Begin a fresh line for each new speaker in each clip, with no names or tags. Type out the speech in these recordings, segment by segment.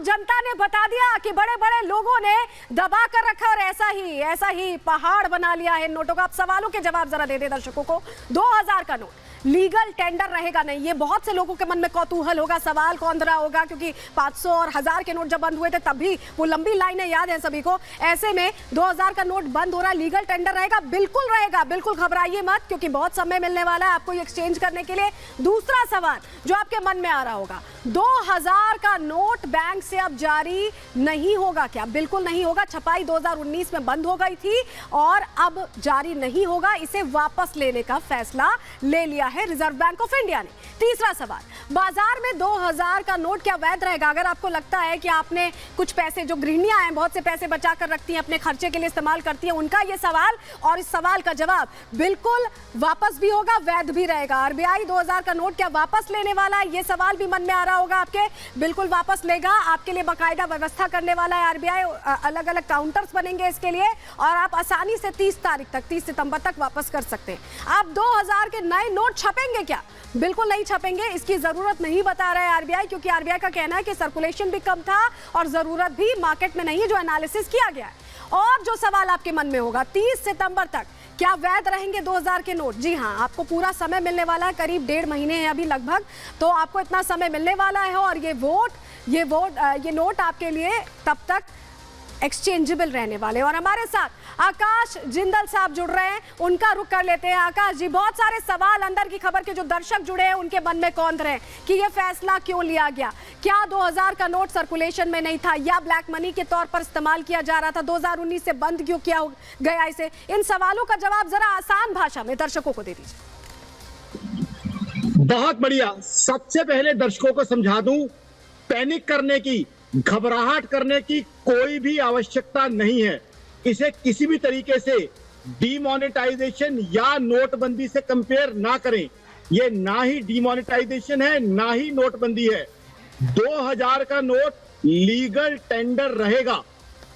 जनता ने बता दिया कि बड़े बड़े लोगों ने दबा कर रखा और ऐसा ही पहाड़ बना लिया है नोटों का। आप सवालों के जवाब जरा दे दे दर्शकों को। 2000 का नोट लीगल टेंडर रहेगा नहीं, ये बहुत से लोगों के मन में कौतूहल होगा, सवाल कौन रहा होगा, क्योंकि 500 और 1000 के नोट जब बंद हुए थे तभी वो लंबी लाइनें याद है सभी को। ऐसे में 2000 का नोट बंद हो रहा है, लीगल टेंडर रहेगा? बिल्कुल रहेगा, बिल्कुल घबराइए मत, क्योंकि बहुत समय मिलने वाला है आपको ये एक्सचेंज करने के लिए। दूसरा सवाल जो आपके मन में आ रहा होगा, 2000 का नोट बैंक से अब जारी नहीं होगा क्या? बिल्कुल नहीं होगा। छपाई 2019 में बंद हो गई थी और अब जारी नहीं होगा, इसे वापस लेने का फैसला ले लिया है रिजर्व बैंक ऑफ इंडिया ने। तीसरा सवाल, बाजार में 2000 का नोट क्या वैध रहेगा? अगर आपको लगता है कि आपने कुछ पैसे, जो गृहिणियां हैं बहुत से पैसे बचा कर रखती हैं, अपने खर्चे के लिए इस्तेमाल करती हैं, उनका ये सवाल, और इस सवाल का जवाब बिल्कुल वापस भी होगा, वैध भी रहेगा। आरबीआई 2000 का नोट क्या वापस लेने वाला है? ये सवाल भी मन में आ रहा होगा आपके। बिल्कुल वापस लेगा, आपके लिए बाकायदा व्यवस्था करने वाला है आरबीआई, अलग अलग काउंटर्स बनेंगे इसके लिए और आप आसानी से 30 तारीख तक, 30 सितंबर तक वापस कर सकते हैं। आप 2000 के नए नोट छपेंगे क्या? बिल्कुल नहीं छपेंगे, इसकी जरूरत नहीं बता रहा है आरबीआई, क्योंकि आरबीआई का कहना है कि सर्कुलेशन भी कम था और जरूरत भी मार्केट में नहीं है, जो एनालिसिस किया गया है। और जो सवाल आपके मन में होगा, 30 सितंबर तक क्या वैध रहेंगे 2000 के नोट? जी हाँ, आपको पूरा समय मिलने वाला है, करीब 1.5 महीने हैं अभी लगभग, तो आपको इतना समय मिलने वाला है और ये नोट आपके लिए तब तक एक्सचेंजेबल रहने वाले। और हमारे साथ आकाश जिंदल साहब जुड़ रहे हैं, उनका रुख कर लेते हैं। आकाश जी, बहुत सारे सवाल अंदर की खबर के जो दर्शक जुड़े हैं उनके मन में कौंध रहे हैं कि ये फैसला क्यों लिया गया? क्या 2000 का नोट सर्कुलेशन में नहीं था या ब्लैक मनी के तौर पर इस्तेमाल किया जा रहा था? 2019 से बंद क्यों किया गया इसे? इन सवालों का जवाब जरा आसान भाषा में दर्शकों को दे दीजिए।
बहुत बढ़िया। सबसे पहले दर्शकों को समझा दूं, पैनिक करने की, घबराहट करने की कोई भी आवश्यकता नहीं है। इसे किसी भी तरीके से डीमोनेटाइजेशन या नोटबंदी से कंपेयर ना करें। ये ना ही डीमोनेटाइजेशन है, ना ही नोटबंदी है। 2000 का नोट लीगल टेंडर रहेगा,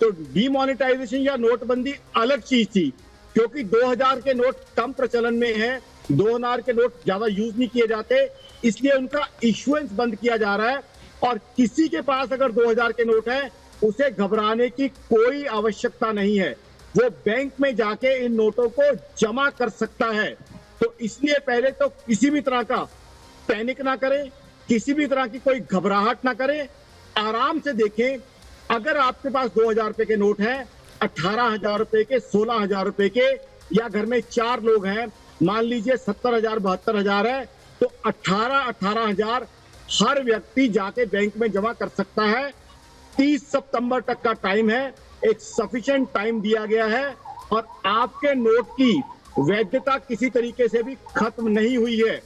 तो डीमोनेटाइजेशन या नोटबंदी अलग चीज थी, क्योंकि 2000 के नोट कम प्रचलन में है, 2000 के नोट ज्यादा यूज नहीं किए जाते, इसलिए उनका इश्यूएंस बंद किया जा रहा है। और किसी के पास अगर 2000 के नोट है, उसे घबराने की कोई आवश्यकता नहीं है। वो बैंक में जाके इन नोटों को जमा कर सकता है। तो इसलिए पहले तो किसी भी तरह का पैनिक ना करें, किसी भी तरह की कोई घबराहट ना करें, आराम से देखें। अगर आपके पास 2000 रुपए के नोट है, 18,000 रुपए के, 16,000 रुपए के, या घर में 4 लोग हैं, मान लीजिए 70,000, 72,000 है, तो 18,000 हर व्यक्ति जाके बैंक में जमा कर सकता है। 30 सितंबर तक का टाइम है, एक सफिशिएंट टाइम दिया गया है, और आपके नोट की वैधता किसी तरीके से भी खत्म नहीं हुई है।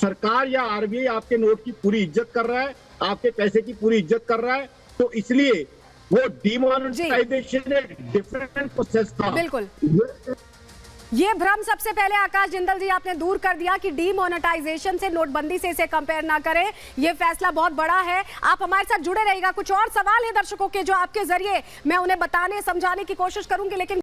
सरकार या आरबीआई आपके नोट की पूरी इज्जत कर रहा है, आपके पैसे की पूरी इज्जत कर रहा है, तो इसलिए वो डीमोनेटाइजेशन एक डिफरेंट प्रोसेस था।
बिल्कुल, ये भ्रम सबसे पहले आकाश जिंदल जी आपने दूर कर दिया कि डीमोनेटाइजेशन से, नोटबंदी से इसे कंपेयर ना करें। ये फैसला बहुत बड़ा है। आप हमारे साथ जुड़े रहिएगा, कुछ और सवाल है दर्शकों के जो आपके जरिए मैं उन्हें बताने समझाने की कोशिश करूंगी, लेकिन